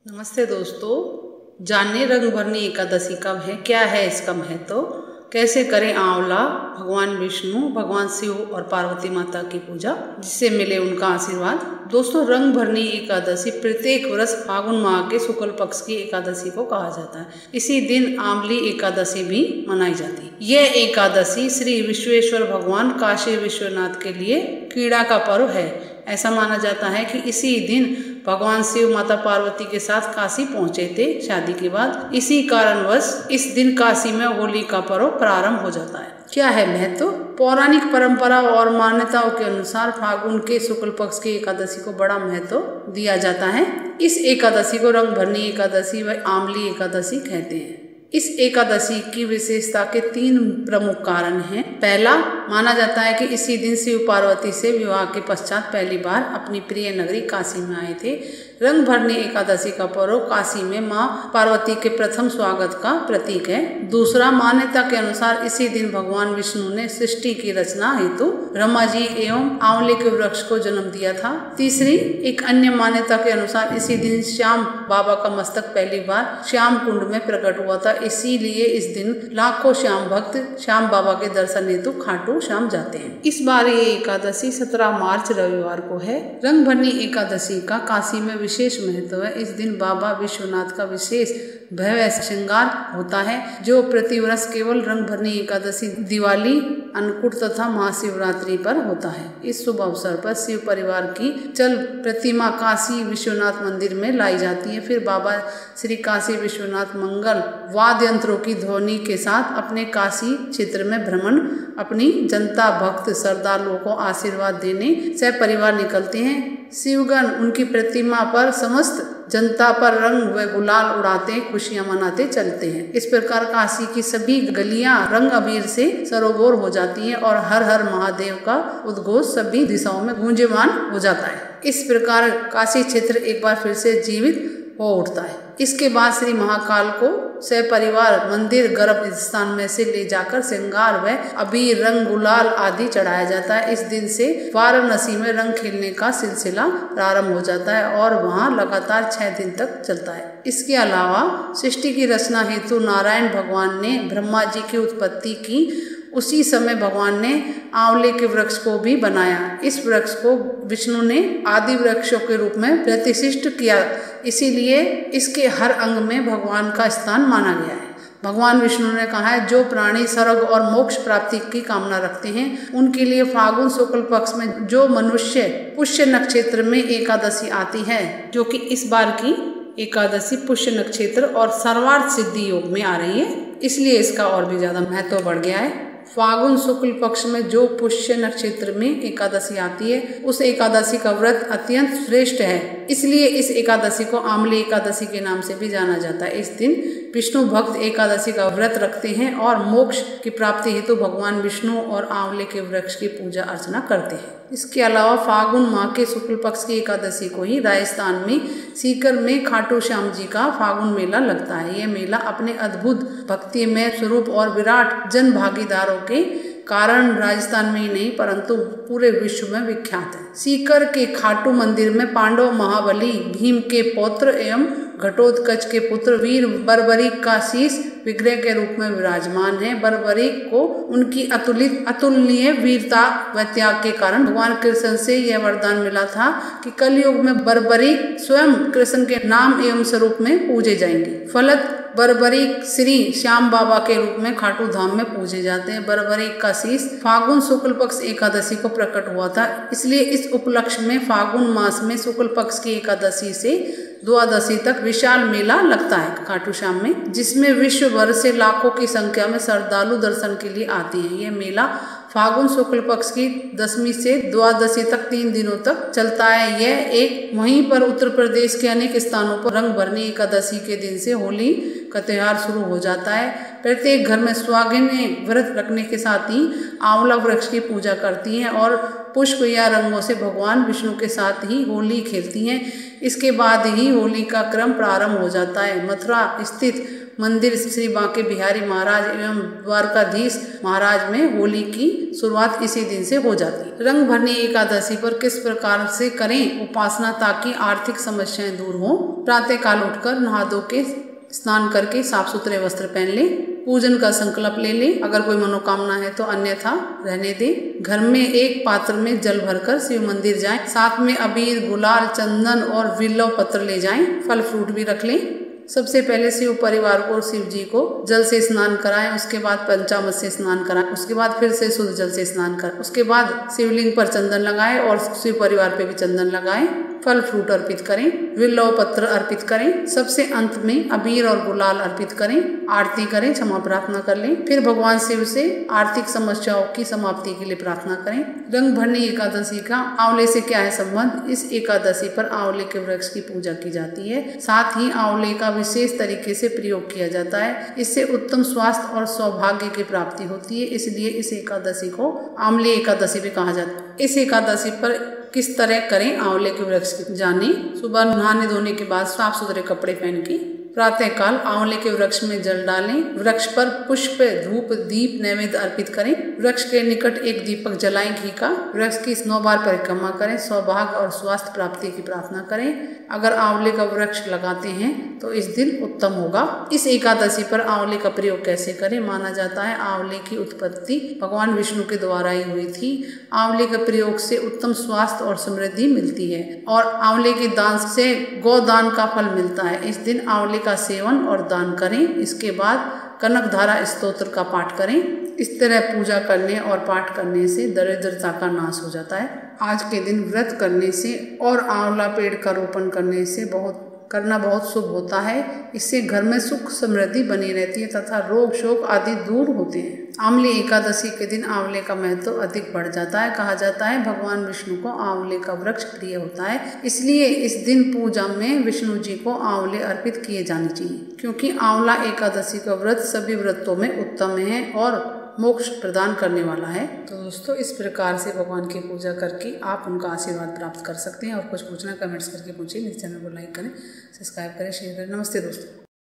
नमस्ते दोस्तों, जानिए रंग भरनी एकादशी कब है, क्या है इसका महत्व, कैसे करें आंवला भगवान विष्णु, भगवान शिव और पार्वती माता की पूजा जिससे मिले उनका आशीर्वाद। दोस्तों, रंग भरनी एकादशी प्रत्येक वर्ष फागुन माह के शुक्ल पक्ष की एकादशी को कहा जाता है। इसी दिन आंवली एकादशी भी मनाई जाती है। यह एकादशी श्री विश्वेश्वर भगवान काशी विश्वनाथ के लिए क्रीड़ा का पर्व है। ऐसा माना जाता है कि इसी दिन भगवान शिव माता पार्वती के साथ काशी पहुंचे थे शादी के बाद। इसी कारणवश इस दिन काशी में होली का पर्व प्रारंभ हो जाता है। क्या है महत्व? पौराणिक परंपरा और मान्यताओं के अनुसार फागुन के शुक्ल पक्ष की एकादशी को बड़ा महत्व दिया जाता है। इस एकादशी को रंग भरनी एकादशी व आंवली एकादशी कहते हैं। इस एकादशी की विशेषता के 3 प्रमुख कारण हैं। पहला, माना जाता है कि इसी दिन शिव पार्वती से विवाह के पश्चात पहली बार अपनी प्रिय नगरी काशी में आए थे। रंग भरनी एकादशी का पर्व काशी में मां पार्वती के प्रथम स्वागत का प्रतीक है। दूसरा, मान्यता के अनुसार इसी दिन भगवान विष्णु ने सृष्टि की रचना हेतु ब्रह्मा जी एवं आंवले के वृक्ष को जन्म दिया था। तीसरी, एक अन्य मान्यता के अनुसार इसी दिन श्याम बाबा का मस्तक पहली बार श्याम कुंड में प्रकट हुआ था। इसीलिए इस दिन लाखों श्याम भक्त श्याम बाबा के दर्शन हेतु खाटू श्याम जाते हैं। इस बार ये एकादशी 17 मार्च रविवार को है। रंग भरनी एकादशी का काशी में विशेष महत्व है। इस दिन बाबा विश्वनाथ का विशेष भव्य श्रृंगार होता है, जो प्रतिवर्ष केवल रंग भरनी एकादशी, दिवाली, अन्नकूट तथा महाशिवरात्रि पर होता है। इस शुभ अवसर पर शिव परिवार की चल प्रतिमा काशी विश्वनाथ मंदिर में लाई जाती है। फिर बाबा श्री काशी विश्वनाथ मंगल वाद्य यंत्रों की ध्वनि के साथ अपने काशी क्षेत्र में भ्रमण अपनी जनता भक्त श्रद्धालुओं को आशीर्वाद देने सपरिवार निकलते हैं। शिवगण उनकी प्रतिमा पर समस्त जनता पर रंग व गुलाल उड़ाते खुशियां मनाते चलते हैं। इस प्रकार काशी की सभी गलियां रंग अबीर से सरोबोर हो जाती हैं और हर हर महादेव का उद्घोष सभी दिशाओं में गूंजयमान हो जाता है। इस प्रकार काशी क्षेत्र एक बार फिर से जीवित हो उठता है। इसके बाद श्री महाकाल को सपरिवार मंदिर गर्भ स्थान में से ले जाकर श्रृंगार व अबीर, रंग, गुलाल आदि चढ़ाया जाता है। इस दिन से वाराणसी में रंग खेलने का सिलसिला प्रारंभ हो जाता है और वहां लगातार 6 दिन तक चलता है। इसके अलावा सृष्टि की रचना हेतु नारायण भगवान ने ब्रह्मा जी की उत्पत्ति की। उसी समय भगवान ने आंवले के वृक्ष को भी बनाया। इस वृक्ष को विष्णु ने आदि वृक्षों के रूप में प्रतिष्ठित किया, इसीलिए इसके हर अंग में भगवान का स्थान माना गया है। भगवान विष्णु ने कहा है, जो प्राणी स्वर्ग और मोक्ष प्राप्ति की कामना रखते हैं उनके लिए फागुन शुक्ल पक्ष में जो मनुष्य पुष्य नक्षत्र में एकादशी आती है, जो कि इस बार की एकादशी पुष्य नक्षत्र और सर्वार्थ सिद्धि योग में आ रही है, इसलिए इसका और भी ज्यादा महत्व बढ़ गया है। फागुन शुक्ल पक्ष में जो पुष्य नक्षत्र में एकादशी आती है उस एकादशी का व्रत अत्यंत श्रेष्ठ है, इसलिए इस एकादशी को आंवली एकादशी के नाम से भी जाना जाता है। इस दिन विष्णु भक्त एकादशी का व्रत रखते हैं और मोक्ष की प्राप्ति हेतु भगवान विष्णु और आंवले के वृक्ष की पूजा अर्चना करते हैं। इसके अलावा फागुन माह के शुक्ल पक्ष की एकादशी को ही राजस्थान में सीकर में खाटू श्याम जी का फागुन मेला लगता है। यह मेला अपने अद्भुत भक्तिमय स्वरूप और विराट जन भागीदारों के कारण राजस्थान में ही नहीं परंतु पूरे विश्व में विख्यात है। सीकर के खाटू मंदिर में पांडव महाबली भीम के पौत्र एवं घटोत्कच के पुत्र वीर बर्बरीक का शीश विग्रह के रूप में विराजमान है। बर्बरीक को उनकी अतुलनीय वीरता व त्याग के कारण भगवान कृष्ण से यह वरदान मिला था कि कलयुग में बर्बरीक स्वयं कृष्ण के नाम एवं स्वरूप में पूजे जाएंगे। फलत बर्बरीक श्री श्याम बाबा के रूप में खाटू धाम में पूजे जाते हैं। बर्बरीक का शीश फागुन शुक्ल पक्ष एकादशी को प्रकट हुआ था, इसलिए इस उपलक्ष्य में फागुन मास में शुक्ल पक्ष की एकादशी से द्वादशी तक विशाल मेला लगता है खाटू श्याम में, जिसमें विश्व भर से लाखों की संख्या में श्रद्धालु दर्शन के लिए आते हैं। यह मेला फागुन शुक्ल पक्ष की दशमी से द्वादशी तक 3 दिनों तक चलता है। यह एक वहीं पर उत्तर प्रदेश के अनेक स्थानों पर रंग भरनी एकादशी के दिन से होली का त्योहार शुरू हो जाता है। प्रत्येक घर में सुहागिनें व्रत रखने के साथ ही आंवला वृक्ष की पूजा करती हैं और पुष्प या रंगों से भगवान विष्णु के साथ ही होली खेलती हैं। इसके बाद ही होली का क्रम प्रारंभ हो जाता है। मथुरा स्थित मंदिर श्री बांके बिहारी महाराज एवं द्वारकाधीश महाराज में होली की शुरुआत इसी दिन से हो जाती है। रंग भरनी एकादशी पर किस प्रकार से करें उपासना ताकि आर्थिक समस्याएं दूर हो। प्रातः काल उठकर नहा धो के स्नान करके साफ सुथरे वस्त्र पहन ले, पूजन का संकल्प ले ले। अगर कोई मनोकामना है तो अन्यथा रहने दे। घर में एक पात्र में जल भरकर शिव मंदिर जाएं, साथ में अबीर, गुलाल, चंदन और बिल्व पत्र ले जाएं, फल फ्रूट भी रख लें। सबसे पहले शिव परिवार को और शिव जी को जल से स्नान कराएं, उसके बाद पंचामृत से स्नान कराएं, उसके बाद फिर से शुद्ध जल से स्नान कराएं, उसके बाद शिवलिंग पर चंदन लगाएं और शिव परिवार पे भी चंदन लगाएं, फल फ्रूट अर्पित करें, बिल्व पत्र अर्पित करें। सबसे अंत में अबीर और गुलाल अर्पित करें, आरती करें, क्षमा प्रार्थना कर लें। फिर भगवान शिव से आर्थिक समस्याओं की समाप्ति के लिए प्रार्थना करें। रंग भरनी एकादशी का आंवले से क्या है संबंध? इस एकादशी पर आंवले के वृक्ष की पूजा की जाती है, साथ ही आंवले का विशेष तरीके से प्रयोग किया जाता है। इससे उत्तम स्वास्थ्य और सौभाग्य की प्राप्ति होती है, इसलिए इस एकादशी को आंवले एकादशी भी कहा जाता है। इस एकादशी पर किस तरह करें आंवले के वृक्ष की जाने। सुबह नहाने धोने के बाद साफ सुथरे कपड़े पहन के प्रातः काल आंवले के वृक्ष में जल डालें, वृक्ष पर पुष्प, धूप, दीप, नैवेद्य अर्पित करें। वृक्ष के निकट एक दीपक जलाएं घी का। वृक्ष की 9 बार परिक्रमा करें, सौभाग्य और स्वास्थ्य प्राप्ति की प्रार्थना करें। अगर आंवले का वृक्ष लगाते हैं तो इस दिन उत्तम होगा। इस एकादशी पर आंवले का प्रयोग कैसे करें? माना जाता है आंवले की उत्पत्ति भगवान विष्णु के द्वारा ही हुई थी। आंवले के प्रयोग से उत्तम स्वास्थ्य और समृद्धि मिलती है और आंवले के दान से गोदान का फल मिलता है। इस दिन आंवले का सेवन और दान करें। इसके बाद कनकधारा स्तोत्र का पाठ करें। इस तरह पूजा करने और पाठ करने से दरिद्रता का नाश हो जाता है। आज के दिन व्रत करने से और आंवला पेड़ का रोपण करने से बहुत शुभ होता है। इससे घर में सुख समृद्धि बनी रहती है तथा रोग शोक आदि दूर होते हैं। आंवले एकादशी के दिन आंवले का महत्व अधिक बढ़ जाता है। कहा जाता है भगवान विष्णु को आंवले का वृक्ष प्रिय होता है, इसलिए इस दिन पूजा में विष्णु जी को आंवले अर्पित किए जाने चाहिए, क्योंकि आंवला एकादशी का व्रत सभी व्रतों में उत्तम है और मोक्ष प्रदान करने वाला है। तो दोस्तों, इस प्रकार से भगवान की पूजा करके आप उनका आशीर्वाद प्राप्त कर सकते हैं। और कुछ पूछना कमेंट्स करके पूछिए। मेरे चैनल को लाइक करें, सब्सक्राइब करें, शेयर करें। नमस्ते दोस्तों।